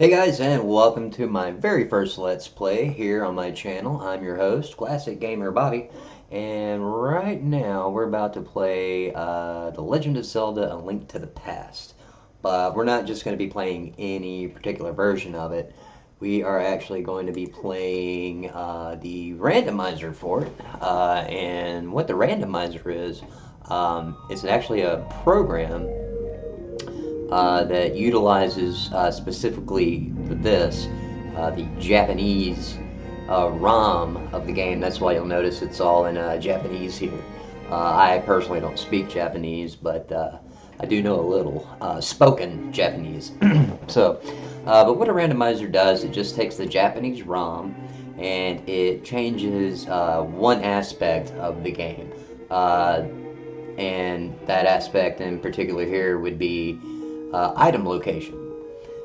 Hey guys, and welcome to my very first Let's Play here on my channel. I'm your host, Classic Gamer Bobby, and right now we're about to play The Legend of Zelda: A Link to the Past. But we're not just going to be playing any particular version of it. We are actually going to be playing the randomizer for it. And what the randomizer is, it's actually a program that utilizes specifically for this the Japanese ROM of the game. That's why you'll notice it's all in Japanese here. I personally don't speak Japanese, but I do know a little spoken Japanese. But what a randomizer does, it just takes the Japanese ROM and it changes one aspect of the game. And that aspect in particular here would be item location.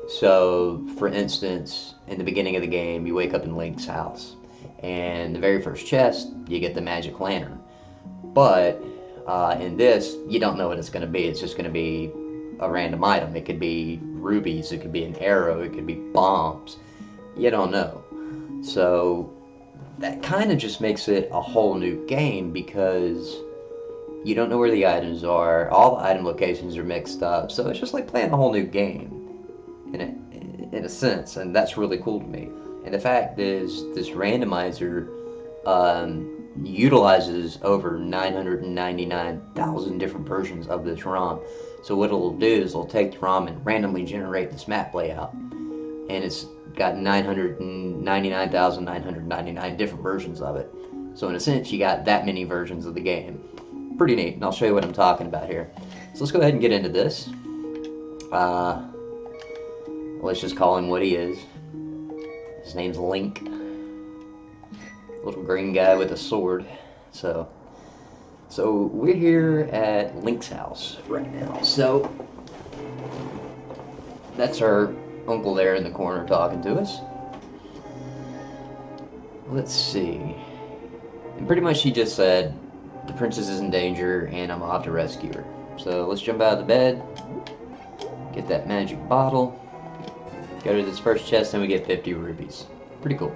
So, for instance, in the beginning of the game, you wake up in Link's house, and the very first chest, you get the magic lantern. But in this, you don't know what it's going to be. It's just going to be a random item. It could be rubies, it could be an arrow, it could be bombs. You don't know. So, that kind of just makes it a whole new game because you don't know where the items are. All the item locations are mixed up, so it's just like playing a whole new game, in a sense, and that's really cool to me. And the fact is, this randomizer utilizes over 999,000 different versions of this ROM. So what it'll do is it'll take the ROM and randomly generate this map layout, and it's got 999,999 different versions of it. So in a sense, you got that many versions of the game. Pretty neat, and I'll show you what I'm talking about here. So let's go ahead and get into this. Let's just call him what he is. His name's Link. Little green guy with a sword. So we're here at Link's house right now. So that's our uncle there in the corner talking to us. Let's see. And pretty much he just said, the princess is in danger, and I'm off to rescue her. So let's jump out of the bed, get that magic bottle, go to this first chest, and we get 50 rubies. Pretty cool.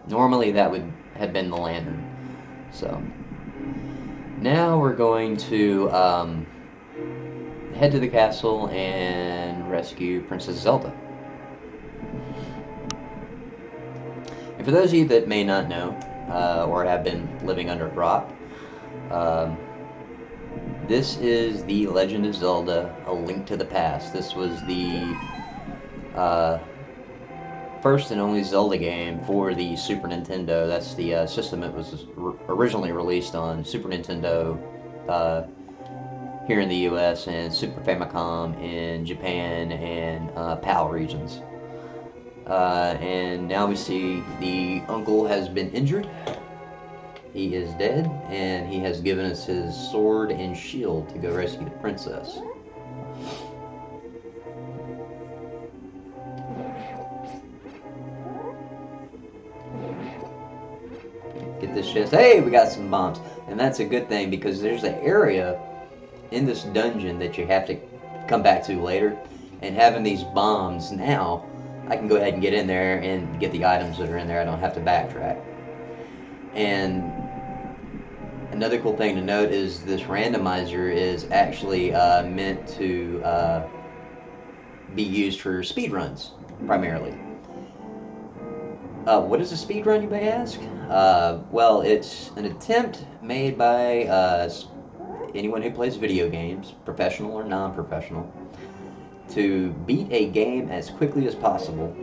Normally that would have been the lantern. So now we're going to head to the castle and rescue Princess Zelda. And for those of you that may not know, or have been living under a rock, this is the Legend of Zelda: A Link to the Past. This was the first and only Zelda game for the Super Nintendo. That's the system it was originally released on. Super Nintendo here in the US, and Super Famicom in Japan and PAL regions. And now we see the uncle has been injured. He is dead, and he has given us his sword and shield to go rescue the princess. Get this chest. Hey, we got some bombs. And that's a good thing, because there's an area in this dungeon that you have to come back to later. And having these bombs now, I can go ahead and get in there and get the items that are in there. I don't have to backtrack. And another cool thing to note is this randomizer is actually meant to be used for speedruns, primarily. What is a speedrun, you may ask? Well, it's an attempt made by anyone who plays video games, professional or non-professional, to beat a game as quickly as possible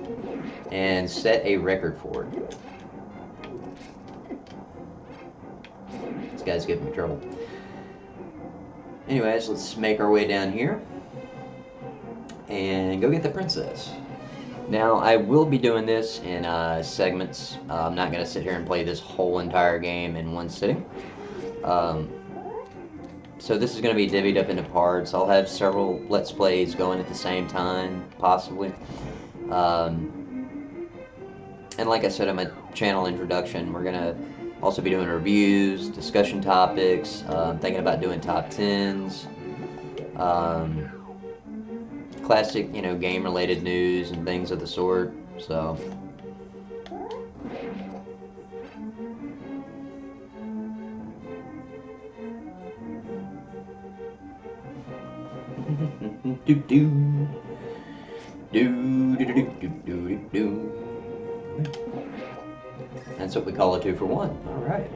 and set a record for it. This guy's giving me trouble. Anyways, let's make our way down here and go get the princess. Now, I will be doing this in segments. I'm not going to sit here and play this whole entire game in one sitting. So this is going to be divvied up into parts. I'll have several Let's Plays going at the same time, possibly. And like I said in my channel introduction, we're going to also be doing reviews, discussion topics, thinking about doing top 10s, classic, game-related news and things of the sort. So. do do do do do do do do. That's what we call a 2-for-1. All right.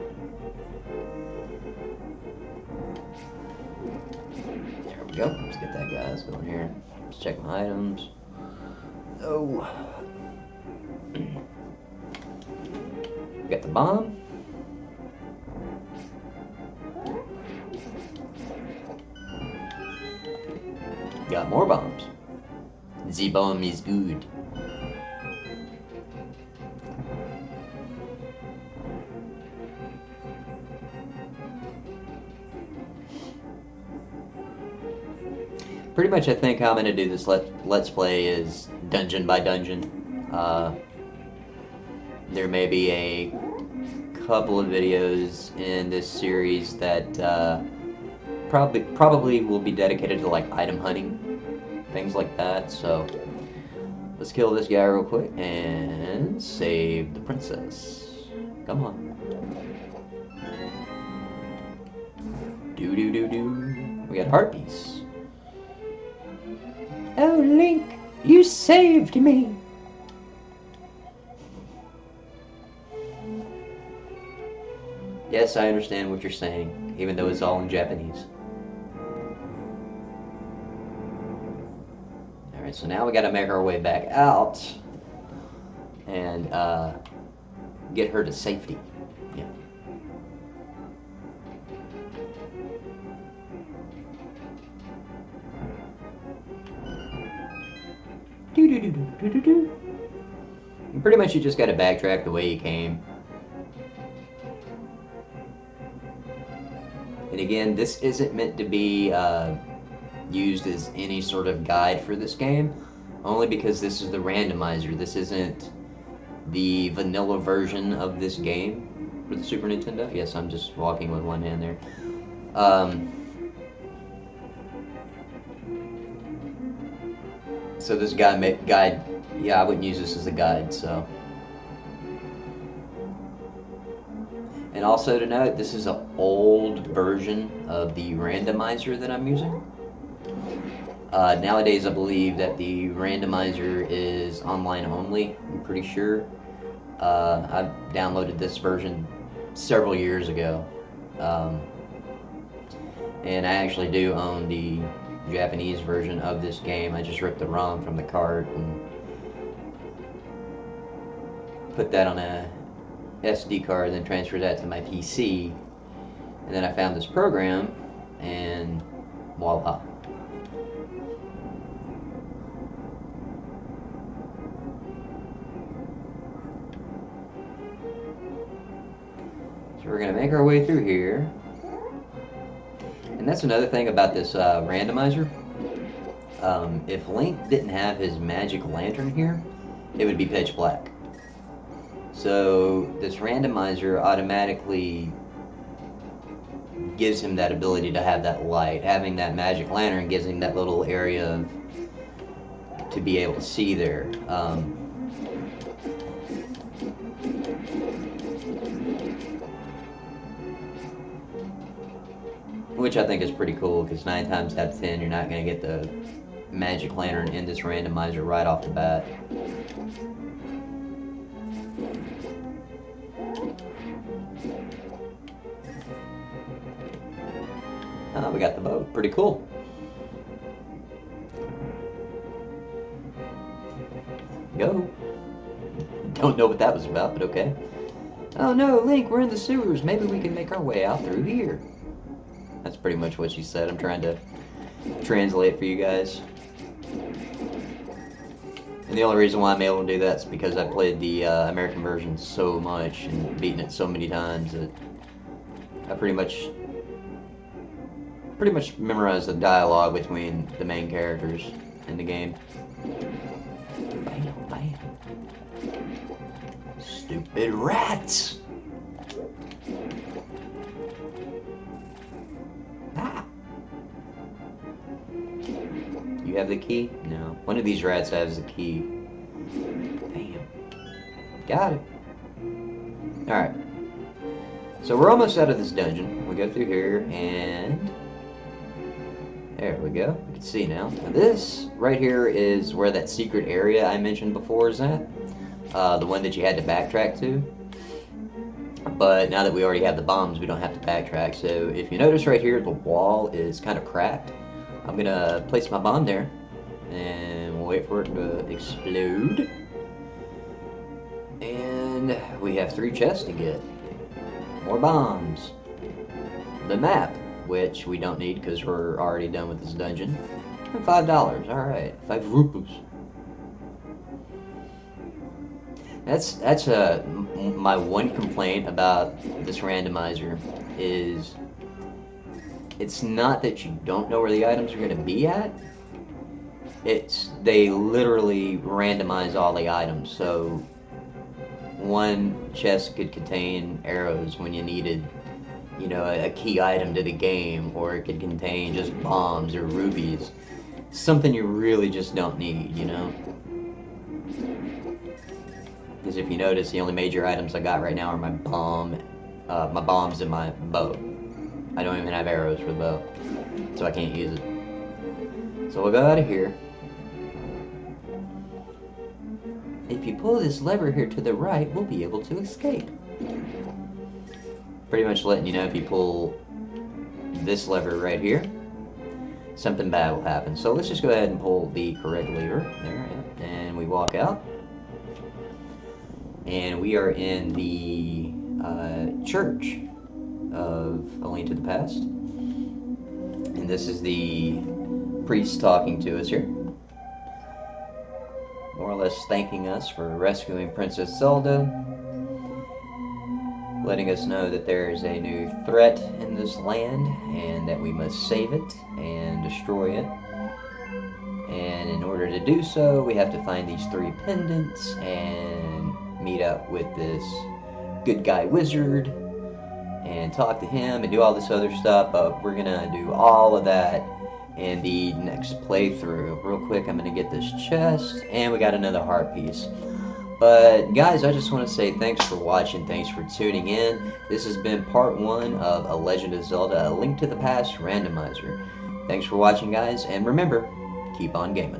There we go. Let's get that guy. Let's go in here. Let's check my items. Oh. Got the bomb. Got more bombs. The bomb is good. Pretty much I think how I'm going to do this let's play is dungeon by dungeon. There may be a couple of videos in this series that probably will be dedicated to like item hunting, things like that. So let's kill this guy real quick and save the princess. Come on. Do do do do. We got a heart piece. Oh, Link, you saved me. Yes, I understand what you're saying, even though it's all in Japanese. Alright, so now we gotta make our way back out and get her to safety. Yeah. Do. And pretty much you just gotta backtrack the way you came. And again, this isn't meant to be used as any sort of guide for this game, only because this is the randomizer. This isn't the vanilla version of this game for the Super Nintendo. Yes, I'm just walking with one hand there. So this guide, yeah, I wouldn't use this as a guide, so. And also to note, this is an old version of the randomizer that I'm using. Nowadays, I believe that the randomizer is online only, I'm pretty sure. I downloaded this version several years ago. And I actually do own the Japanese version of this game. I just ripped the ROM from the cart and put that on a SD card, then transferred that to my PC, and then I found this program, and voila. So we're gonna make our way through here. And that's another thing about this randomizer. If Link didn't have his magic lantern here, it would be pitch black. So this randomizer automatically gives him that ability to have that light. Having that magic lantern gives him that little area to be able to see there. Which I think is pretty cool, because 9 times out of 10 you're not going to get the magic lantern in this randomizer right off the bat. We got the boat. Pretty cool. Go. Don't know what that was about, but okay. Oh no, Link, we're in the sewers. Maybe we can make our way out through here. That's pretty much what she said. I'm trying to translate for you guys. And the only reason why I'm able to do that is because I played the American version so much and beaten it so many times that I pretty much memorized the dialogue between the main characters in the game. Bam, bam. Stupid rats! You have the key? No. One of these rats has the key. Damn. Got it. Alright. So we're almost out of this dungeon. We go through here, and there we go. We can see now. Now this right here is where that secret area I mentioned before is at. The one that you had to backtrack to. But now that we already have the bombs, we don't have to backtrack. So if you notice right here, the wall is kind of cracked. I'm going to place my bomb there, and we'll wait for it to explode. And we have 3 chests to get. More bombs. The map, which we don't need because we're already done with this dungeon. And $5. Alright, 5 rupees. That's my one complaint about this randomizer is it's not that you don't know where the items are going to be at. It's they literally randomize all the items. So one chest could contain arrows when you needed, you know, a key item to the game, or it could contain just bombs or rubies. Something you really just don't need, you know? Because if you notice, the only major items I got right now are my bombs and my bow. I don't even have arrows for the bow, so I can't use it. So we'll go out of here. If you pull this lever here to the right, we'll be able to escape. Pretty much letting you know if you pull this lever right here, something bad will happen. So let's just go ahead and pull the correct lever. There, yeah. And we walk out. And we are in the church of A Link to the Past. And this is the priest talking to us here. More or less thanking us for rescuing Princess Zelda. Letting us know that there is a new threat in this land and that we must save it and destroy it. And in order to do so, we have to find these 3 pendants and meet up with this good guy wizard and talk to him and do all this other stuff, but we're gonna do all of that in the next playthrough. Real quick, I'm gonna get this chest, and we got another heart piece. But guys, I just want to say thanks for watching, thanks for tuning in. This has been part 1 of A Legend of Zelda, A Link to the Past Randomizer. Thanks for watching, guys, and remember, keep on gaming.